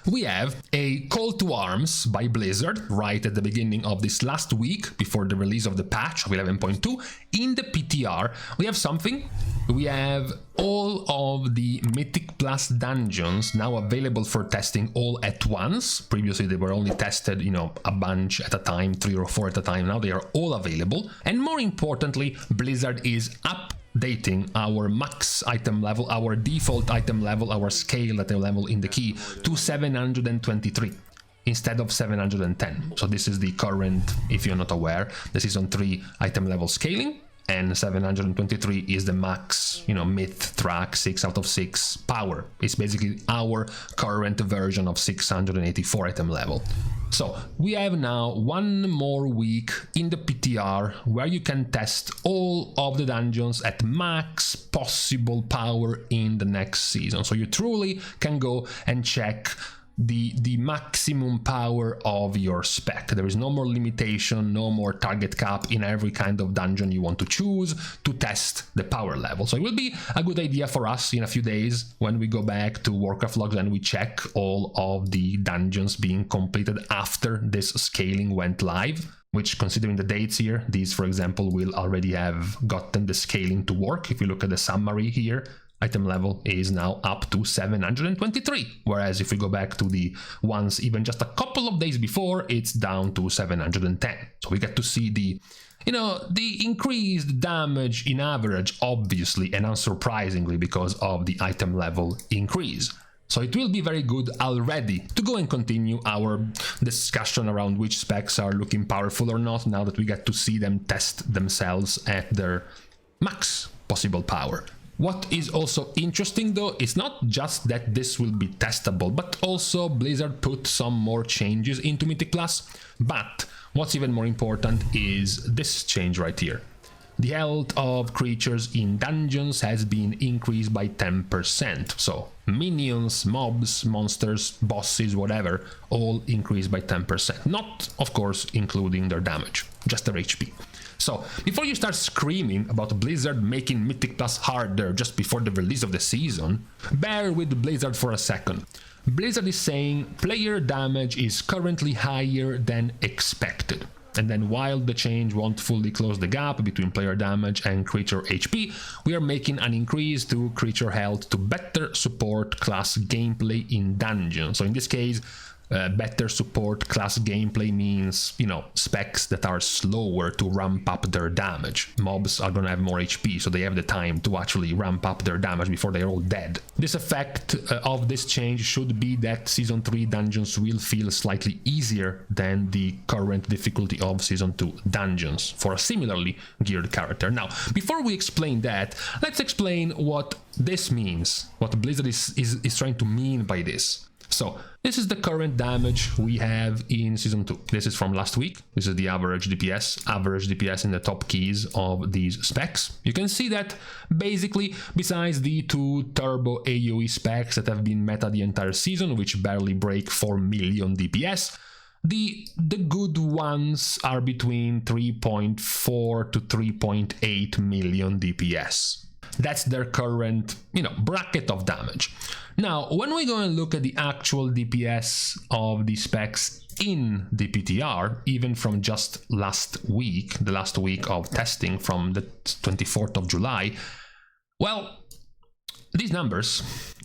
we have a call to arms by Blizzard right at the beginning of this last week before the release of the patch of 11.2. In the PTR, we have something. We have all of the Mythic Plus dungeons now available for testing all at once. Previously, they were only tested, a bunch at a time, 3 or 4 at a time. Now they are all available. And more importantly, Blizzard is updating our max item level, our default item level, our scale item level in the key to 723 instead of 710. So this is the current, if you're not aware, the Season 3 item level scaling. And 723 is the max, myth track 6 out of 6 power. It's basically our current version of 684 item level. So we have now one more week in the PTR where you can test all of the dungeons at max possible power in the next season. So you truly can go and check the maximum power of your spec. There is no more limitation, no more target cap in every kind of dungeon you want to choose to test the power level. So it will be a good idea for us in a few days when we go back to Warcraft logs and we check all of the dungeons being completed after this scaling went live, which, considering the dates here, these, for example, will already have gotten the scaling to work. If you look at the summary here, item level is now up to 723, whereas if we go back to the ones even just a couple of days before, it's down to 710. So we get to see the increased damage in average, obviously and unsurprisingly, because of the item level increase. So it will be very good already to go and continue our discussion around which specs are looking powerful or not, now that we get to see them test themselves at their max possible power. What is also interesting though is not just that this will be testable, but also Blizzard put some more changes into Mythic Plus. But what's even more important is this change right here. The health of creatures in dungeons has been increased by 10%. So minions, mobs, monsters, bosses, whatever, all increased by 10%. Not, of course, including their damage, just their HP. So, before you start screaming about Blizzard making Mythic Plus harder just before the release of the season, bear with Blizzard for a second. Blizzard is saying player damage is currently higher than expected. And then while the change won't fully close the gap between player damage and creature HP, we are making an increase to creature health to better support class gameplay in dungeons. So in this case, better support class gameplay means, specs that are slower to ramp up their damage. Mobs are gonna have more HP, so they have the time to actually ramp up their damage before they're all dead. This effect of this change should be that Season 3 dungeons will feel slightly easier than the current difficulty of Season 2 dungeons for a similarly geared character. Now, before we explain that, let's explain what this means, what Blizzard is trying to mean by this. So, this is the current damage we have in Season 2. This is from last week. This is the average DPS in the top keys of these specs. You can see that basically, besides the 2 turbo AoE specs that have been meta the entire season, which barely break 4 million DPS, the good ones are between 3.4 to 3.8 million DPS. That's their current, bracket of damage. Now, when we go and look at the actual DPS of the specs in the PTR, even from just last week, the last week of testing from the 24th of July, well, these numbers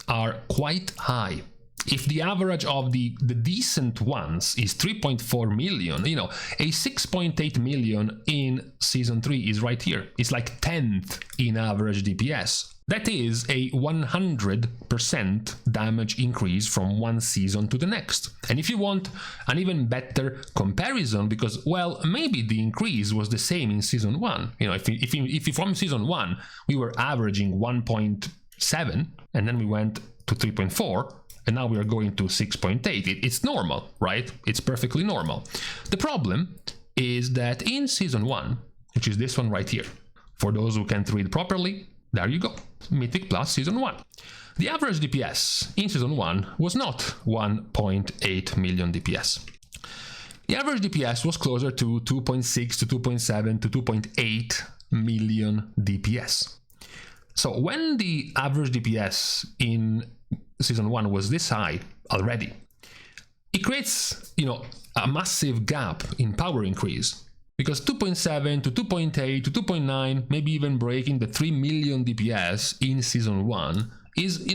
are quite high. If the average of the decent ones is 3.4 million, a 6.8 million in Season 3 is right here. It's like 10th in average DPS. That is a 100% damage increase from one season to the next. And if you want an even better comparison, because, well, maybe the increase was the same in Season 1. If from Season 1 we were averaging 1.7 and then we went to 3.4, and now we are going to 6.8. It's normal, right? It's perfectly normal. The problem is that in Season 1, which is this one right here, for those who can't read properly, there you go, Mythic Plus Season 1. The average DPS in Season 1 was not 1.8 million DPS. The average DPS was closer to 2.6 to 2.7 to 2.8 million DPS. So when the average DPS in Season 1 was this high already, creates, a massive gap in power increase. Because 2.7 to 2.8 to 2.9, maybe even breaking the 3 million DPS in Season 1 is,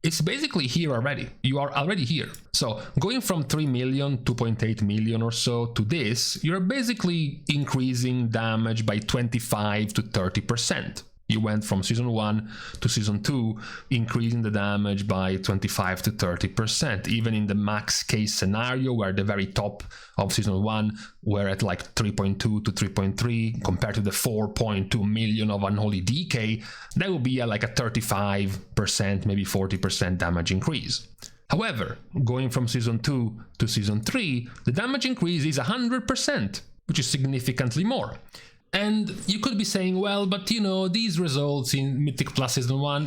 it's basically here already. You are already here. So going from 3 million, 2.8 million or so to this, you're basically increasing damage by 25 to 30%. You went from Season 1 to Season 2, increasing the damage by 25 to 30%. Even in the max case scenario, where the very top of Season 1 were at like 3.2 to 3.3, compared to the 4.2 million of Unholy DK, that would be like a 35%, maybe 40% damage increase. However, going from Season 2 to Season 3, the damage increase is 100%, which is significantly more. And you could be saying, well, but these results in Mythic Plus Season 1,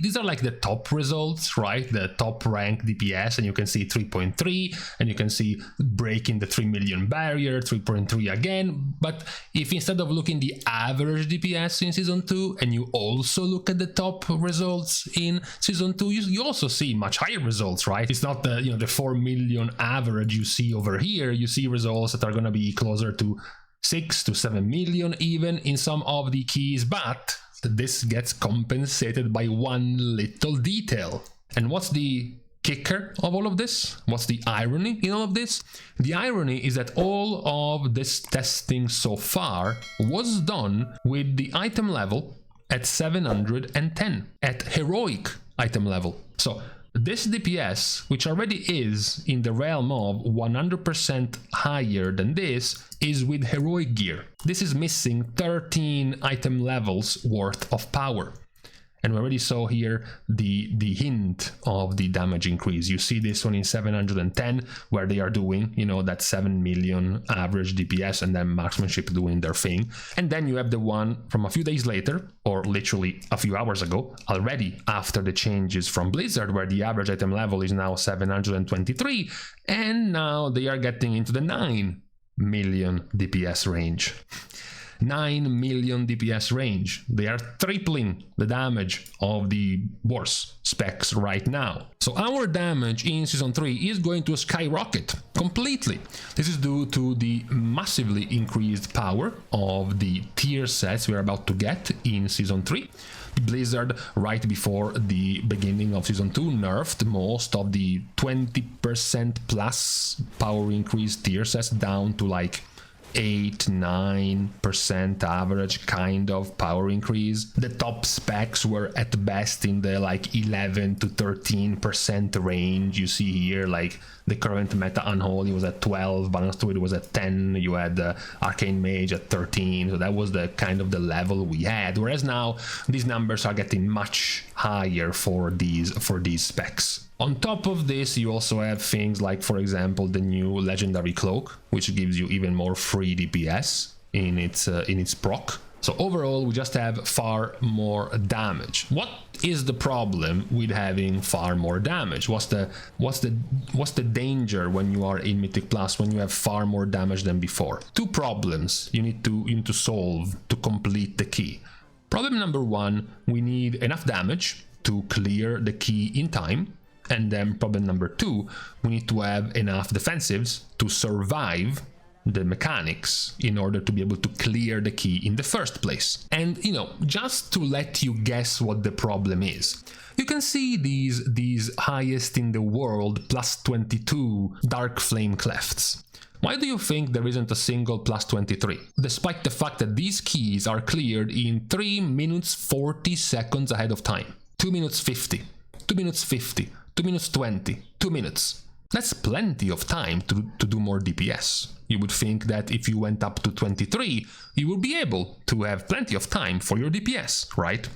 these are like the top results, right? The top rank DPS, and you can see 3.3, and you can see breaking the 3 million barrier, 3.3 again. But if instead of looking the average DPS in Season 2, and you also look at the top results in Season 2, you also see much higher results, right? It's not the 4 million average you see over here. You see results that are going to be closer to 6 to 7 million even in some of the keys, but this gets compensated by one little detail. And what's the kicker of all of this? What's the irony in all of this? The irony is that all of this testing so far was done with the item level at 710, at heroic item level. So this DPS, which already is in the realm of 100% higher than this, is with heroic gear. This is missing 13 item levels worth of power. And we already saw here the hint of the damage increase. You see this one in 710, where they are doing, that 7 million average DPS, and then marksmanship doing their thing. And then you have the one from a few days later, or literally a few hours ago, already after the changes from Blizzard, where the average item level is now 723, and now they are getting into the 9 million DPS range. 9 million DPS range. They are tripling the damage of the worst specs right now. So our damage in Season 3 is going to skyrocket completely. This is due to the massively increased power of the tier sets we're about to get in Season 3. Blizzard, right before the beginning of Season 2, nerfed most of the 20% plus power increase tier sets down to like 8-9% average kind of power increase. The top specs were at best in the like 11 to 13% range. You see here, like the current meta Unholy was at 12, Balance to it was at 10, you had Arcane Mage at 13, so that was the kind of the level we had. Whereas now these numbers are getting much higher for these specs. On top of this, you also have things like, for example, the new Legendary Cloak, which gives you even more free DPS in its proc. So overall, we just have far more damage. What is the problem with having far more damage? What's the danger when you are in Mythic Plus, when you have far more damage than before? Two problems you need to solve to complete the key. Problem number one, we need enough damage to clear the key in time. And then problem number two, we need to have enough defensives to survive the mechanics in order to be able to clear the key in the first place. And just to let you guess what the problem is, you can see these highest in the world plus 22 dark flame clefts. Why do you think there isn't a single plus 23? Despite the fact that these keys are cleared in 3 minutes 40 seconds ahead of time. 2 minutes 50, 2 minutes 50, 2 minutes 20, 2 minutes. That's plenty of time to do more DPS. You would think that if you went up to 23, you would be able to have plenty of time for your DPS, right?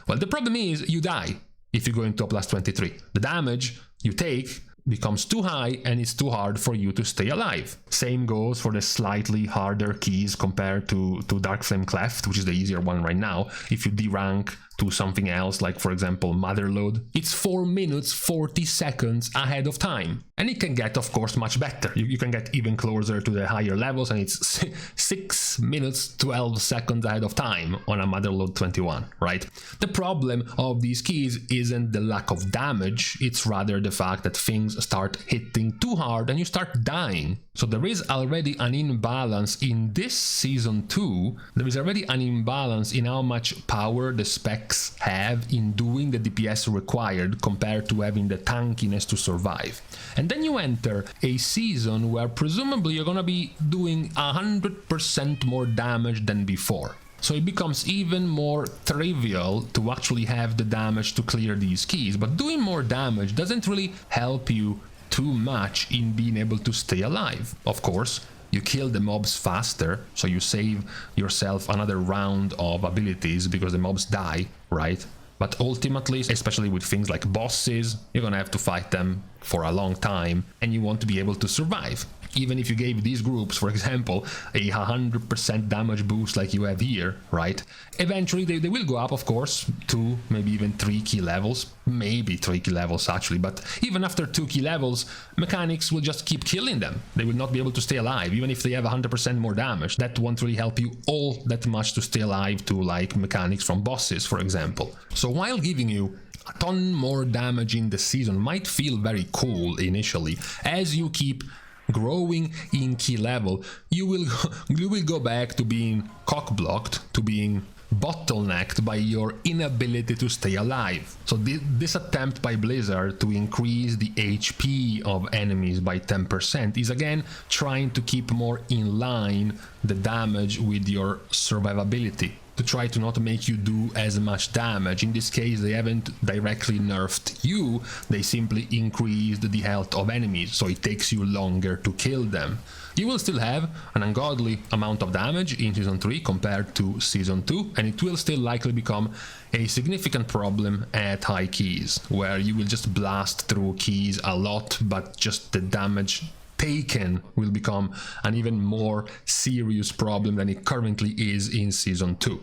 Well, the problem is you die if you go into a plus 23. The damage you take becomes too high and it's too hard for you to stay alive. Same goes for the slightly harder keys compared to Dark Flame Cleft, which is the easier one right now. If you D-rank to something else, like for example Motherload, it's 4 minutes 40 seconds ahead of time. And it can get, of course, much better. You can get even closer to the higher levels, and it's 6 minutes 12 seconds ahead of time on a Motherload 21, right? The problem of these keys isn't the lack of damage, it's rather the fact that things start hitting too hard and you start dying. So there is already an imbalance in this season 2, there is already an imbalance in how much power the specs have in doing the DPS required compared to having the tankiness to survive. And then you enter a season where presumably you're gonna be doing 100% more damage than before. So it becomes even more trivial to actually have the damage to clear these keys, but doing more damage doesn't really help you too much in being able to stay alive. Of course, you kill the mobs faster, so you save yourself another round of abilities because the mobs die, right? But ultimately, especially with things like bosses, you're gonna have to fight them for a long time, and you want to be able to survive. Even if you gave these groups, for example, a 100% damage boost like you have here, right? Eventually they will go up, of course, 2, maybe even 3 key levels. Maybe 3 key levels actually, but even after 2 key levels, mechanics will just keep killing them. They will not be able to stay alive, even if they have 100% more damage. That won't really help you all that much to stay alive to like mechanics from bosses, for example. So while giving you a ton more damage in the season might feel very cool initially, as you keep growing in key level, you will go back to being cock-blocked, to being bottlenecked by your inability to stay alive. So this attempt by Blizzard to increase the HP of enemies by 10% is again trying to keep more in line the damage with your survivability, to try to not make you do as much damage. In this case, they haven't directly nerfed you, they simply increased the health of enemies, so it takes you longer to kill them. You will still have an ungodly amount of damage in Season 3 compared to Season 2, and it will still likely become a significant problem at high keys, where you will just blast through keys a lot, but just the damage taken will become an even more serious problem than it currently is in Season 2.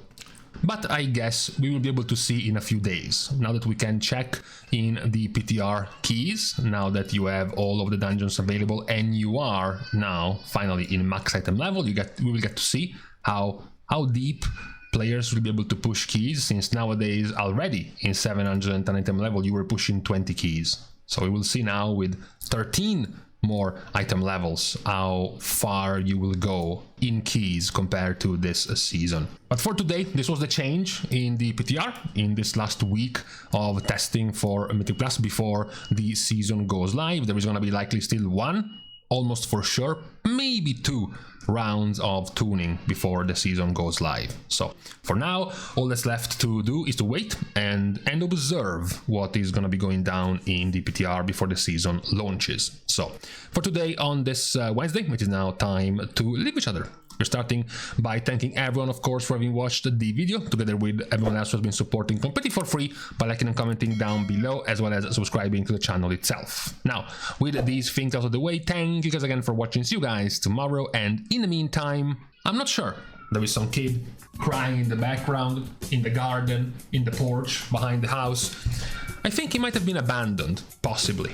But I guess we will be able to see in a few days, now that we can check in the PTR keys, now that you have all of the dungeons available and you are now finally in max item level. We will get to see how deep players will be able to push keys, since nowadays already in 710 item level you were pushing 20 keys. So we will see now with 13 more item levels how far you will go in keys compared to this season. But for today, this was the change in the PTR in this last week of testing for Mythic Plus before the season goes live. There is going to be likely still 1, almost for sure, maybe 2 rounds of tuning before the season goes live. So for now, all that's left to do is to wait and observe what is going to be going down in the PTR before the season launches. So for today on this Wednesday, it is now time to leave each other. We're starting by thanking everyone, of course, for having watched the video, together with everyone else who has been supporting completely for free by liking and commenting down below, as well as subscribing to the channel itself. Now, with these things out of the way, thank you guys again for watching. See you guys tomorrow, and in the meantime, I'm not sure. There is some kid crying in the background, in the garden, in the porch, behind the house. I think he might have been abandoned, possibly.